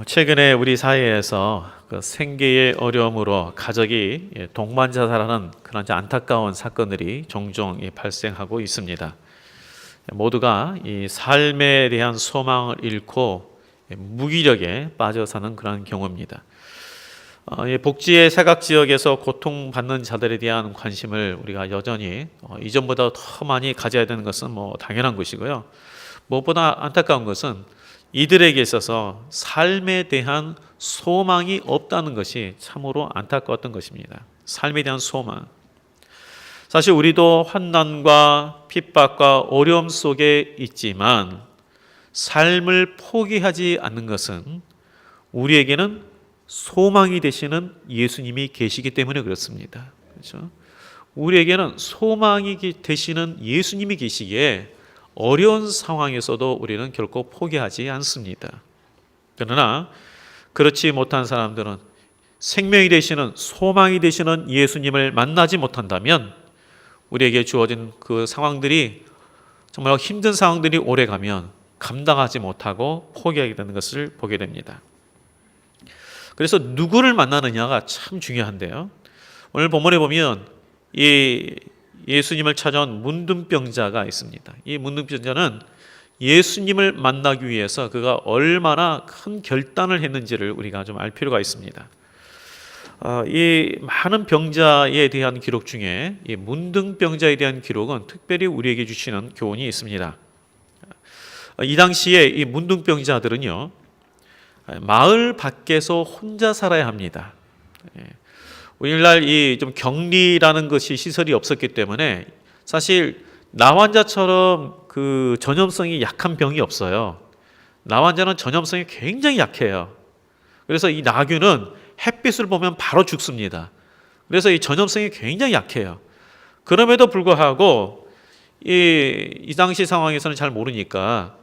최근에 우리 사회에서 그 생계의 어려움으로 가족이 동반자살하는 그런 안타까운 사건들이 종종 발생하고 있습니다. 모두가 이 삶에 대한 소망을 잃고 무기력에 빠져 사는 그런 경우입니다. 복지의 사각 지역에서 고통받는 자들에 대한 관심을 우리가 여전히 이전보다 더 많이 가져야 되는 것은 당연한 것이고요. 무엇보다 안타까운 것은 이들에게 있어서 삶에 대한 소망이 없다는 것이 참으로 안타까웠던 것입니다. 삶에 대한 소망. 사실 우리도 환난과 핍박과 어려움 속에 있지만 삶을 포기하지 않는 것은 우리에게는 소망이 되시는 예수님이 계시기 때문에 그렇습니다. 그렇죠? 우리에게는 소망이 되시는 예수님이 계시기에 어려운 상황에서도 우리는 결코 포기하지 않습니다. 그러나 그렇지 못한 사람들은 생명이 되시는 소망이 되시는 예수님을 만나지 못한다면 우리에게 주어진 그 상황들이 정말 힘든 상황들이 오래가면 감당하지 못하고 포기하게 되는 것을 보게 됩니다. 그래서 누구를 만나느냐가 참 중요한데요. 오늘 본문에 보면 이 예수님을 찾아온 문둥병자가 있습니다. 이 문둥병자는 예수님을 만나기 위해서 그가 얼마나 큰 결단을 했는지를 우리가 좀 알 필요가 있습니다. 이 많은 병자에 대한 기록 중에 이 문둥병자에 대한 기록은 특별히 우리에게 주시는 교훈이 있습니다. 이 당시에 이 문둥병자들은요, 마을 밖에서 혼자 살아야 합니다. 오늘날 이 좀 격리라는 것이 시설이 없었기 때문에 사실 나환자처럼 그 전염성이 약한 병이 없어요. 나환자는 전염성이 굉장히 약해요. 그래서 이 나귀는 햇빛을 보면 바로 죽습니다. 그래서 이 전염성이 굉장히 약해요. 그럼에도 불구하고 이 당시 상황에서는 잘 모르니까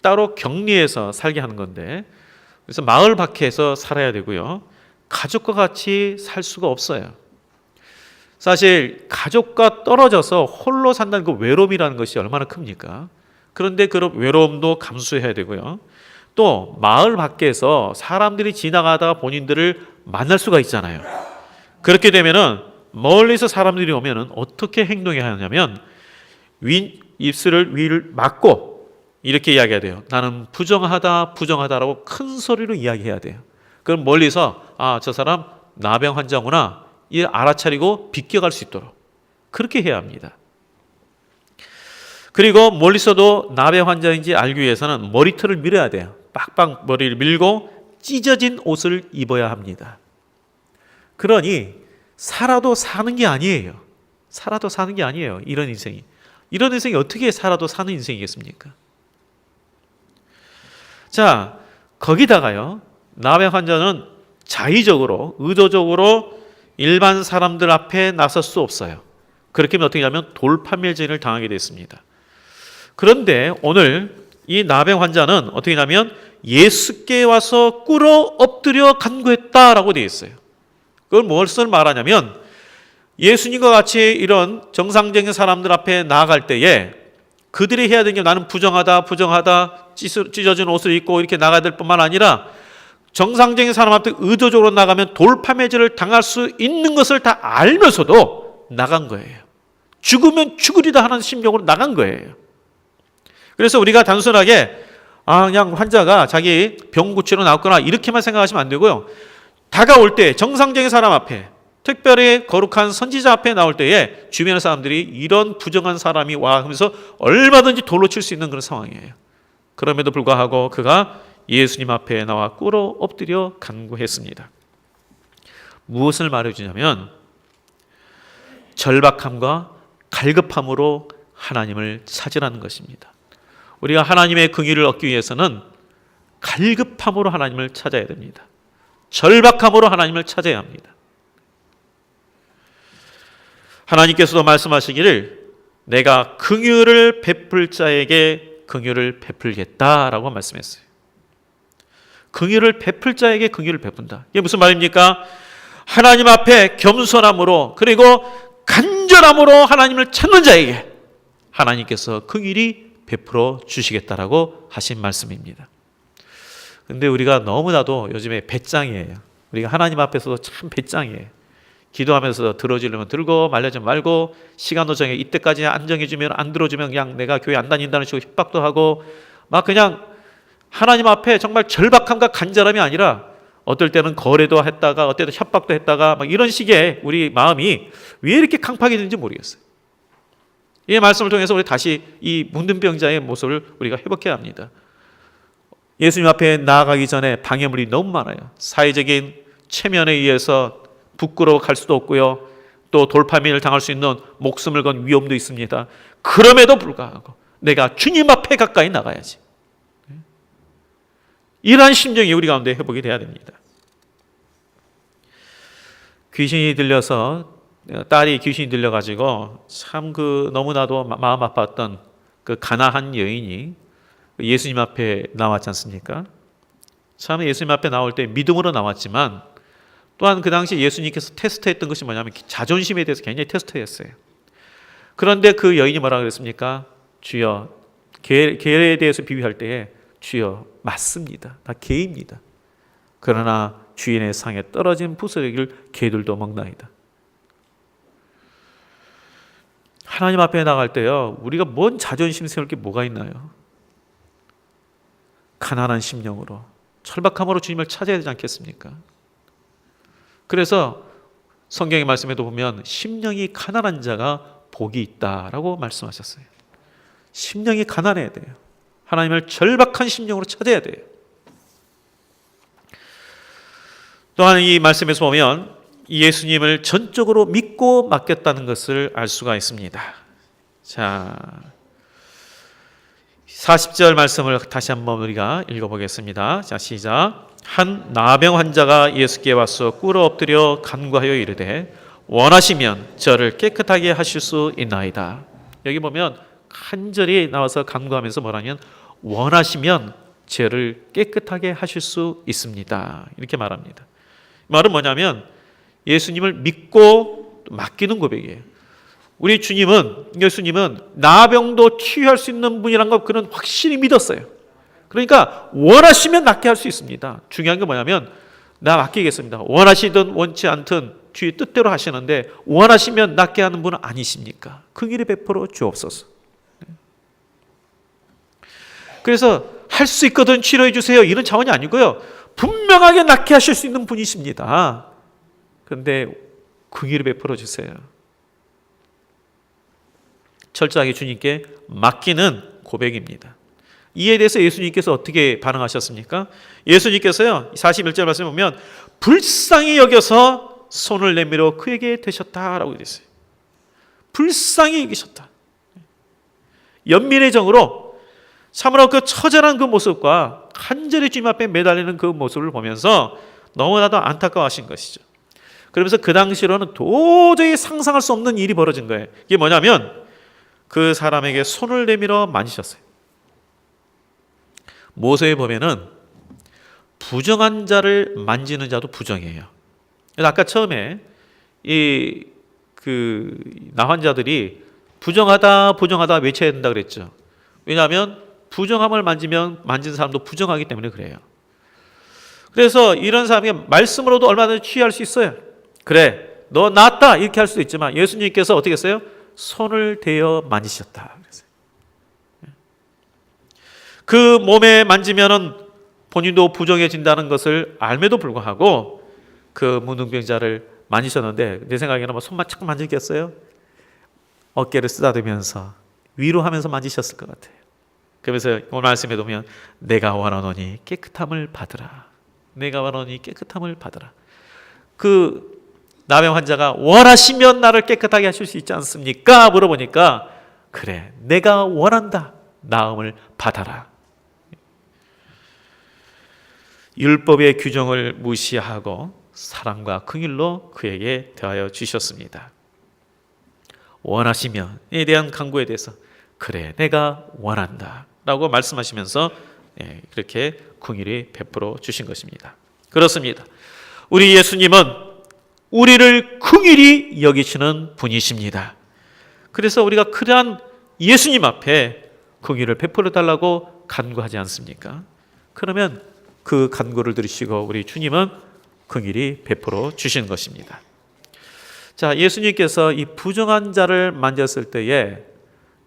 따로 격리해서 살게 하는 건데, 그래서 마을 밖에서 살아야 되고요. 가족과 같이 살 수가 없어요. 사실 가족과 떨어져서 홀로 산다는 그 외로움이라는 것이 얼마나 큽니까? 그런데 그 외로움도 감수해야 되고요. 또 마을 밖에서 사람들이 지나가다가 본인들을 만날 수가 있잖아요. 그렇게 되면은 멀리서 사람들이 오면은 어떻게 행동해야 하냐면 입술을 위를 막고 이렇게 이야기해야 돼요. 나는 부정하다라고 큰 소리로 이야기해야 돼요. 그럼 멀리서 저 사람 나병 환자구나 이 알아차리고 비껴갈 수 있도록 그렇게 해야 합니다. 그리고 멀리서도 나병 환자인지 알기 위해서는 머리털을 밀어야 돼요. 빡빡 머리를 밀고 찢어진 옷을 입어야 합니다. 그러니 살아도 사는 게 아니에요. 살아도 사는 게 아니에요. 이런 인생이 어떻게 살아도 사는 인생이겠습니까? 자, 거기다가요, 나병 환자는 자의적으로, 의도적으로 일반 사람들 앞에 나설 수 없어요. 그렇게 하면 어떻게 하냐면 돌파멸진을 당하게 됐습니다. 그런데 오늘 이 나병 환자는 어떻게 하냐면 예수께 와서 꿇어 엎드려 간구했다라고 되어 있어요. 그걸 무엇을 말하냐면 예수님과 같이 이런 정상적인 사람들 앞에 나아갈 때에 그들이 해야 되는 게 나는 부정하다 찢어진 옷을 입고 이렇게 나가야 될 뿐만 아니라 정상적인 사람한테 의도적으로 나가면 돌파매질을 당할 수 있는 것을 다 알면서도 나간 거예요. 죽으면 죽으리다 하는 심령으로 나간 거예요. 그래서 우리가 단순하게 그냥 환자가 자기 병 고치러 나왔거나 이렇게만 생각하시면 안 되고요. 다가올 때 정상적인 사람 앞에, 특별히 거룩한 선지자 앞에 나올 때에 주변의 사람들이 이런 부정한 사람이 와 하면서 얼마든지 돌로 칠 수 있는 그런 상황이에요. 그럼에도 불구하고 그가 예수님 앞에 나와 꿇어 엎드려 간구했습니다. 무엇을 말해주냐면 절박함과 갈급함으로 하나님을 찾으라는 것입니다. 우리가 하나님의 긍휼을 얻기 위해서는 갈급함으로 하나님을 찾아야 됩니다. 절박함으로 하나님을 찾아야 합니다. 하나님께서도 말씀하시기를 내가 긍휼을 베풀 자에게 긍휼을 베풀겠다라고 말씀했어요. 긍휼을 베풀 자에게 긍휼을 베푼다. 이게 무슨 말입니까? 하나님 앞에 겸손함으로 그리고 간절함으로 하나님을 찾는 자에게 하나님께서 긍휼히 베풀어 주시겠다라고 하신 말씀입니다. 근데 우리가 너무나도 요즘에 배짱이에요. 우리가 하나님 앞에서도 참 배짱이에요. 기도하면서 들어주려면 들고 말려주면 말고, 시간 노정에 이때까지 안정해주면 안 들어주면 그냥 내가 교회 안 다닌다는 식으로 협박도 하고, 막 그냥 하나님 앞에 정말 절박함과 간절함이 아니라 어떨 때는 거래도 했다가 어떨 때는 협박도 했다가 막 이런 식의 우리 마음이 왜 이렇게 강팍이 되는지 모르겠어요. 이 말씀을 통해서 우리 다시 이 문둥병자의 모습을 우리가 회복해야 합니다. 예수님 앞에 나아가기 전에 방해물이 너무 많아요. 사회적인 체면에 의해서 부끄러워 갈 수도 없고요. 또 돌파민을 당할 수 있는 목숨을 건 위험도 있습니다. 그럼에도 불구하고 내가 주님 앞에 가까이 나가야지. 이러한 심정이 우리 가운데 회복이 돼야 됩니다. 귀신이 들려서, 딸이 귀신이 들려가지고 참 너무나도 마음 아팠던 그 가나한 여인이 예수님 앞에 나왔지 않습니까? 참 예수님 앞에 나올 때 믿음으로 나왔지만, 또한 그 당시 예수님께서 테스트했던 것이 뭐냐면 자존심에 대해서 굉장히 테스트했어요. 그런데 그 여인이 뭐라고 그랬습니까? 주여, 개에 대해서 비유할 때에 주여, 맞습니다. 나 개입니다. 그러나 주인의 상에 떨어진 부스러기를 개들도 먹나이다. 하나님 앞에 나갈 때요, 우리가 뭔 자존심 세울 게 뭐가 있나요? 가난한 심령으로, 철박함으로 주님을 찾아야 되지 않겠습니까? 그래서 성경의 말씀에도 보면 심령이 가난한 자가 복이 있다라고 말씀하셨어요. 심령이 가난해야 돼요. 하나님을 절박한 심령으로 찾아야 돼요. 또한 이 말씀에서 보면 예수님을 전적으로 믿고 맡겼다는 것을 알 수가 있습니다. 자, 40절 말씀을 다시 한번 우리가 읽어보겠습니다. 자, 시작. 한 나병 환자가 예수께 와서 꿇어 엎드려 간구하여 이르되 원하시면 저를 깨끗하게 하실 수 있나이다. 여기 보면 간절히 나와서 간구하면서 뭐라면 원하시면 죄를 깨끗하게 하실 수 있습니다. 이렇게 말합니다. 말은 뭐냐면 예수님을 믿고 맡기는 고백이에요. 우리 예수님은 나병도 치유할 수 있는 분이라는 걸 그는 확실히 믿었어요. 그러니까 원하시면 낫게 할 수 있습니다. 중요한 게 뭐냐면 나 맡기겠습니다. 원하시든 원치 않든 주의 뜻대로 하시는데 원하시면 낫게 하는 분은 아니십니까? 그 길을 베풀어 주옵소서. 그래서 할 수 있거든 치료해 주세요 이런 차원이 아니고요. 분명하게 낫게 하실 수 있는 분이십니다. 그런데 그 길을 베풀어 주세요. 철저하게 주님께 맡기는 고백입니다. 이에 대해서 예수님께서 어떻게 반응하셨습니까? 예수님께서요 41절 말씀에 보면 불쌍히 여겨서 손을 내밀어 그에게 대셨다라고 되어 있어요. 불쌍히 여기셨다. 연민의 정으로 참으로 그 처절한 그 모습과 간절히 주님 앞에 매달리는 그 모습을 보면서 너무나도 안타까워하신 것이죠. 그러면서 그 당시로는 도저히 상상할 수 없는 일이 벌어진 거예요. 이게 뭐냐면 그 사람에게 손을 내밀어 만지셨어요. 모세에 보면은 부정한 자를 만지는 자도 부정이에요. 아까 처음에 나환자들이 부정하다 외쳐야 된다 그랬죠. 왜냐하면 부정함을 만진 사람도 부정하기 때문에 그래요. 그래서 이런 사람이 말씀으로도 얼마든지 치유할 수 있어요. 그래, 너 낫다 이렇게 할 수도 있지만 예수님께서 어떻게 했어요? 손을 대어 만지셨다. 그 몸에 만지면은 본인도 부정해진다는 것을 알매도 불구하고 그 문둥병자를 만지셨는데 내 생각에는 뭐 손만 착 만지겠어요? 어깨를 쓰다듬으면서 위로하면서 만지셨을 것 같아요. 그러면서 오늘 말씀에 보면 내가 원하노니 깨끗함을 받으라. 내가 원하노니 깨끗함을 받으라. 그 나병 환자가 원하시면 나를 깨끗하게 하실 수 있지 않습니까? 물어보니까 그래 내가 원한다. 나음을 받아라. 율법의 규정을 무시하고 사랑과 긍휼로 그에게 대하여 주셨습니다. 원하시면에 대한 간구에 대해서 그래 내가 원한다 라고 말씀하시면서 그렇게 긍휼히 베풀어 주신 것입니다. 그렇습니다. 우리 예수님은 우리를 긍휼히 여기시는 분이십니다. 그래서 우리가 그러한 예수님 앞에 긍휼을 베풀어 달라고 간구하지 않습니까? 그러면 그 간구를 들으시고 우리 주님은 긍휼히 베풀어 주신 것입니다. 자, 예수님께서 이 부정한 자를 만졌을 때에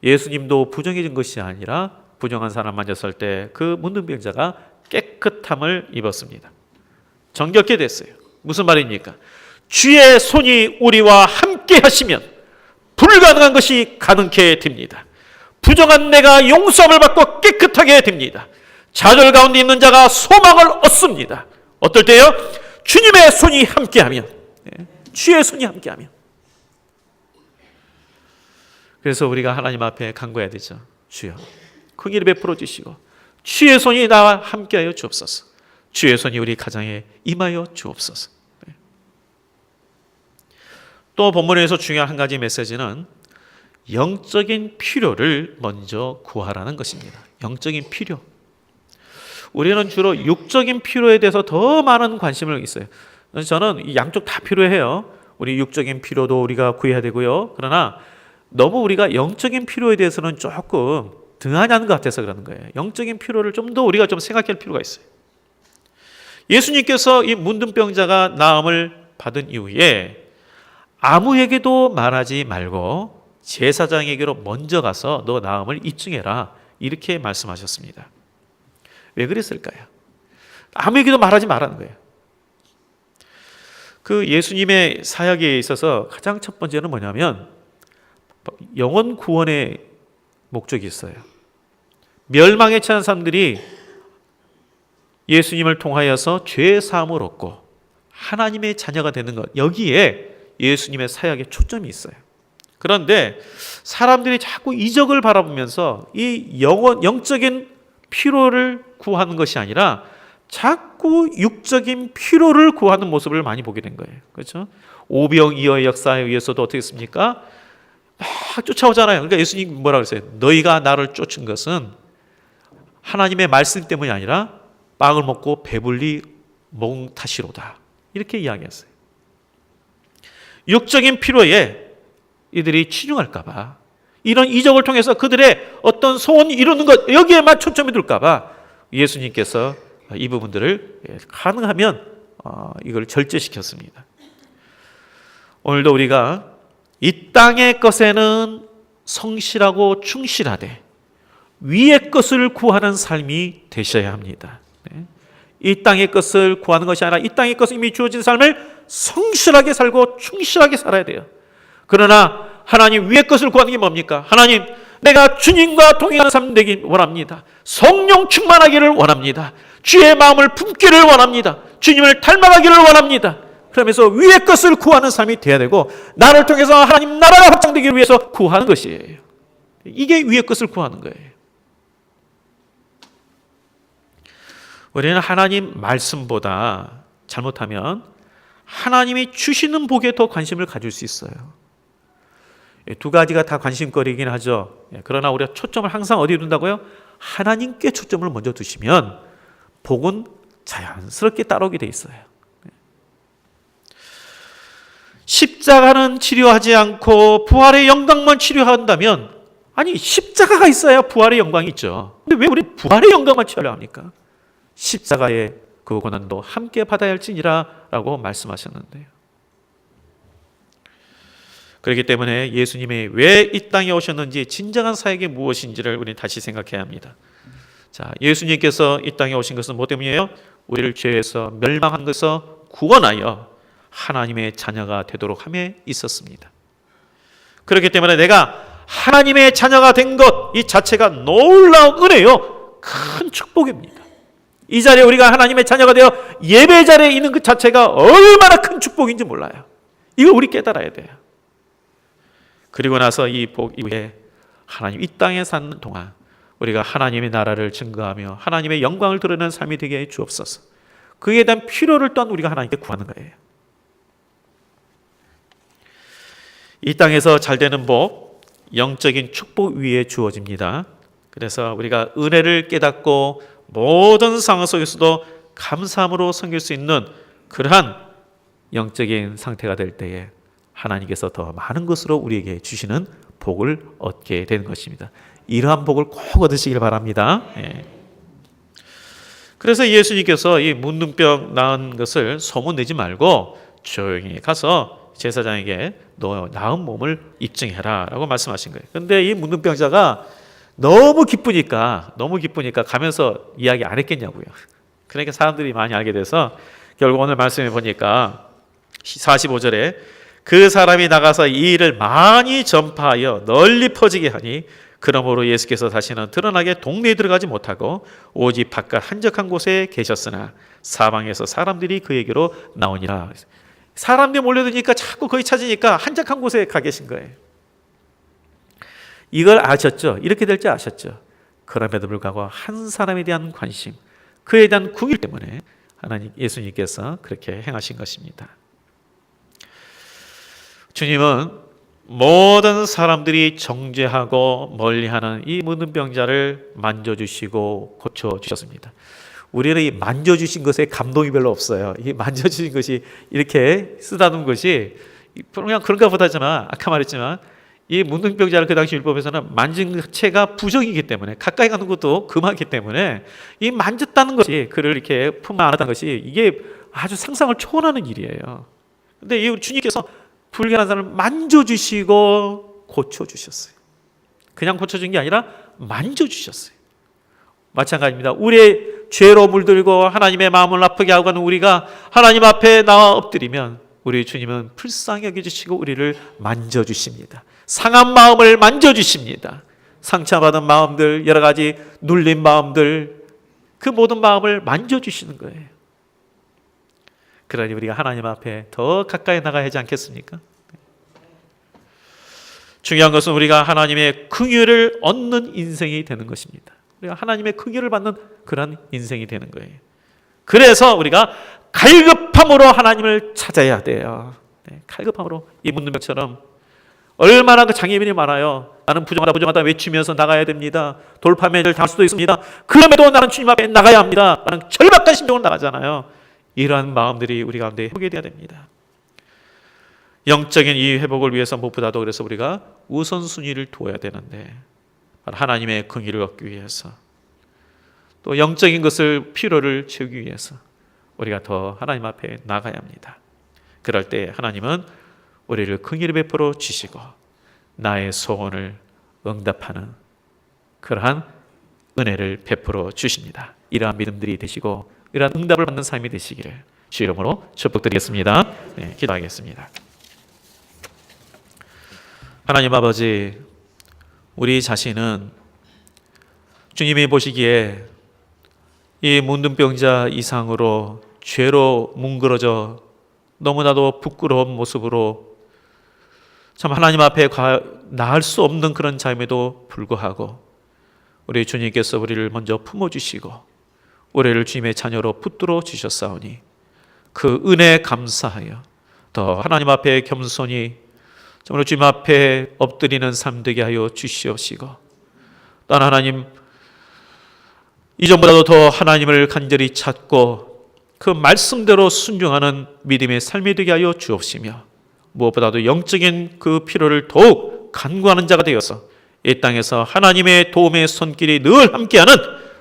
예수님도 부정해진 것이 아니라 부정한 사람 만졌을 때 그 문둥병자가 깨끗함을 입었습니다. 정결케 됐어요. 무슨 말입니까? 주의 손이 우리와 함께 하시면 불가능한 것이 가능케 됩니다. 부정한 내가 용서함을 받고 깨끗하게 됩니다. 좌절 가운데 있는 자가 소망을 얻습니다. 어떨 때요? 주님의 손이 함께하면, 주의 손이 함께하면. 그래서 우리가 하나님 앞에 간구해야 되죠. 주여, 긍휼히 베풀어 주시고 주의 손이 나와 함께하여 주옵소서. 주의 손이 우리 가정에 임하여 주옵소서. 또 본문에서 중요한 한 가지 메시지는 영적인 필요를 먼저 구하라는 것입니다. 영적인 필요. 우리는 주로 육적인 필요에 대해서 더 많은 관심을 있어요. 저는 양쪽 다 필요해요. 우리 육적인 필요도 우리가 구해야 되고요. 그러나 너무 우리가 영적인 필요에 대해서는 조금 등한한 것 같아서 그러는 거예요. 영적인 필요를 좀 더 우리가 좀 생각할 필요가 있어요. 예수님께서 이 문둥병자가 나음을 받은 이후에 아무에게도 말하지 말고 제사장에게로 먼저 가서 너 나음을 입증해라, 이렇게 말씀하셨습니다. 왜 그랬을까요? 아무에게도 말하지 말라는 거예요. 그 예수님의 사역에 있어서 가장 첫 번째는 뭐냐면 영혼 구원의 목적이 있어요. 멸망에 처한 사람들이 예수님을 통하여서 죄 사함을 얻고 하나님의 자녀가 되는 것, 여기에 예수님의 사역에 초점이 있어요. 그런데 사람들이 자꾸 이적을 바라보면서 이 영적인 필요를 구하는 것이 아니라 자꾸 육적인 필요를 구하는 모습을 많이 보게 된 거예요. 그렇죠? 오병이어의 역사에 의해서도 어떻게 했습니까? 막 쫓아오잖아요. 그러니까 예수님 뭐라고 그랬어요? 너희가 나를 쫓은 것은 하나님의 말씀 때문이 아니라 빵을 먹고 배불리 먹은 탓이로다, 이렇게 이야기했어요. 육적인 필요에 이들이 치중할까 봐, 이런 이적을 통해서 그들의 어떤 소원이 이루는 것, 여기에만 초점이 둘까 봐 예수님께서 이 부분들을 가능하면 이걸 절제시켰습니다. 오늘도 우리가 이 땅의 것에는 성실하고 충실하되 위의 것을 구하는 삶이 되셔야 합니다. 이 땅의 것을 구하는 것이 아니라 이 땅의 것이 이미 주어진 삶을 성실하게 살고 충실하게 살아야 돼요. 그러나 하나님 위의 것을 구하는 게 뭡니까? 하나님, 내가 주님과 동행하는 삶 되기 원합니다. 성령 충만하기를 원합니다. 주의 마음을 품기를 원합니다. 주님을 닮아가기를 원합니다. 그러면서 위의 것을 구하는 삶이 돼야 되고, 나를 통해서 하나님 나라가 확장되기 위해서 구하는 것이에요. 이게 위의 것을 구하는 거예요. 우리는 하나님 말씀보다 잘못하면 하나님이 주시는 복에 더 관심을 가질 수 있어요. 두 가지가 다 관심거리긴 하죠. 그러나 우리가 초점을 항상 어디에 둔다고요? 하나님께 초점을 먼저 두시면 복은 자연스럽게 따라오게 돼 있어요. 십자가는 치료하지 않고 부활의 영광만 치료한다면, 아니 십자가가 있어야 부활의 영광이 있죠. 근데 왜 우리 부활의 영광만 치료하려 합니까? 십자가의 그 고난도 함께 받아야 할지니라 라고 말씀하셨는데요. 그렇기 때문에 예수님이 왜 이 땅에 오셨는지, 진정한 사역이 무엇인지를 우리는 다시 생각해야 합니다. 자, 예수님께서 이 땅에 오신 것은 뭐 때문이에요? 우리를 죄에서 멸망한 것에서 구원하여 하나님의 자녀가 되도록 함에 있었습니다. 그렇기 때문에 내가 하나님의 자녀가 된 것, 이 자체가 놀라운 은혜요, 큰 축복입니다. 이 자리에 우리가 하나님의 자녀가 되어 예배 자리에 있는 그 자체가 얼마나 큰 축복인지 몰라요. 이걸 우리 깨달아야 돼요. 그리고 나서 이 복 이후에 하나님 이 땅에 사는 동안 우리가 하나님의 나라를 증거하며 하나님의 영광을 드러내는 삶이 되게 해 주옵소서. 그에 대한 필요를 또한 우리가 하나님께 구하는 거예요. 이 땅에서 잘 되는 복, 영적인 축복 위에 주어집니다. 그래서 우리가 은혜를 깨닫고 모든 상황 속에서도 감사함으로 섬길 수 있는 그러한 영적인 상태가 될 때에 하나님께서 더 많은 것으로 우리에게 주시는 복을 얻게 되는 것입니다. 이러한 복을 꼭 얻으시길 바랍니다. 그래서 예수님께서 이 문둥병 나은 것을 소문내지 말고 조용히 가서 제사장에게 너 나은 몸을 입증해라 라고 말씀하신 거예요. 그런데 이 문둥병자가 너무 기쁘니까 가면서 이야기 안 했겠냐고요. 그러니까 사람들이 많이 알게 돼서 결국 오늘 말씀해 보니까 45절에 그 사람이 나가서 이 일을 많이 전파하여 널리 퍼지게 하니 그러므로 예수께서 다시는 드러나게 동네에 들어가지 못하고 오직 바깥 한적한 곳에 계셨으나 사방에서 사람들이 그에게로 나오니라. 사람들이 몰려드니까 자꾸 거기 찾으니까 한적한 곳에 가 계신 거예요. 이걸 아셨죠? 이렇게 될 줄 아셨죠? 그럼에도 불구하고 한 사람에 대한 관심, 그에 대한 궁일 때문에 하나님 예수님께서 그렇게 행하신 것입니다. 주님은 모든 사람들이 정죄하고 멀리하는 이 문둥병자를 만져주시고 고쳐주셨습니다. 우리는 이 만져주신 것에 감동이 별로 없어요. 이 만져주신 것이 이렇게 쓰다듬은 것이 그냥 그런가 보다지만 아까 말했지만 이 문둥병자를 그 당시 율법에서는 만진 자체가 부정이기 때문에 가까이 가는 것도 금하기 때문에 이 만졌다는 것이 그를 이렇게 품 안았다는 것이 이게 아주 상상을 초월하는 일이에요. 그런데 이 주님께서 불결한 사람을 만져주시고 고쳐주셨어요. 그냥 고쳐준 게 아니라 만져주셨어요. 마찬가지입니다. 우리의 죄로 물들고 하나님의 마음을 아프게 하고 가는 우리가 하나님 앞에 나와 엎드리면 우리 주님은 불쌍히 여겨주시고 우리를 만져주십니다. 상한 마음을 만져주십니다. 상처받은 마음들, 여러 가지 눌린 마음들, 그 모든 마음을 만져주시는 거예요. 그러니 우리가 하나님 앞에 더 가까이 나가야 하지 않겠습니까? 중요한 것은 우리가 하나님의 긍휼을 얻는 인생이 되는 것입니다. 우리가 하나님의 긍휼을 받는 그런 인생이 되는 거예요. 그래서 우리가 갈급함으로 하나님을 찾아야 돼요. 갈급함으로 이 문둥병처럼 얼마나 그 장애인이 많아요. 나는 부정하다 외치면서 나가야 됩니다. 돌파매를 당할 수도 있습니다. 그럼에도 나는 주님 앞에 나가야 합니다. 나는 절박한 심정으로 나가잖아요. 이러한 마음들이 우리 가운데 회복이 되어야 됩니다. 영적인 이 회복을 위해서 무엇보다도 그래서 우리가 우선순위를 두어야 되는데 하나님의 긍휼을 얻기 위해서 또 영적인 것을 필요를 채우기 위해서 우리가 더 하나님 앞에 나가야 합니다. 그럴 때 하나님은 우리를 긍휼히 베풀어 주시고 나의 소원을 응답하는 그러한 은혜를 베풀어 주십니다. 이러한 믿음들이 되시고 이러한 응답을 받는 삶이 되시기를 주 이름으로 축복드리겠습니다. 기도하겠습니다. 하나님 아버지, 우리 자신은 주님이 보시기에 이 문둥병자 이상으로 죄로 뭉그러져 너무나도 부끄러운 모습으로 참 하나님 앞에 나을 수 없는 그런 자임에도 불구하고 우리 주님께서 우리를 먼저 품어주시고 우리를 주님의 자녀로 붙들어 주셨사오니 그 은혜에 감사하여 더 하나님 앞에 겸손히 정말 주님 앞에 엎드리는 삶 되게 하여 주시옵시고 또한 하나님 이전보다도 더 하나님을 간절히 찾고 그 말씀대로 순종하는 믿음의 삶이 되게 하여 주옵시며 무엇보다도 영적인 그 필요를 더욱 간구하는 자가 되어서 이 땅에서 하나님의 도움의 손길이 늘 함께하는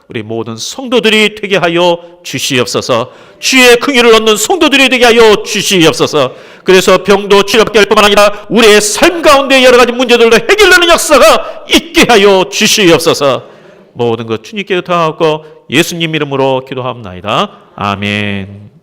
우리 모든 성도들이 되게 하여 주시옵소서. 주의 긍휼을 얻는 성도들이 되게 하여 주시옵소서. 그래서 병도 치료받게 할 뿐만 아니라 우리의 삶 가운데 여러 가지 문제들도 해결되는 역사가 있게 하여 주시옵소서. 모든 것 주님께 의탁하고 예수님 이름으로 기도합니다. 아멘.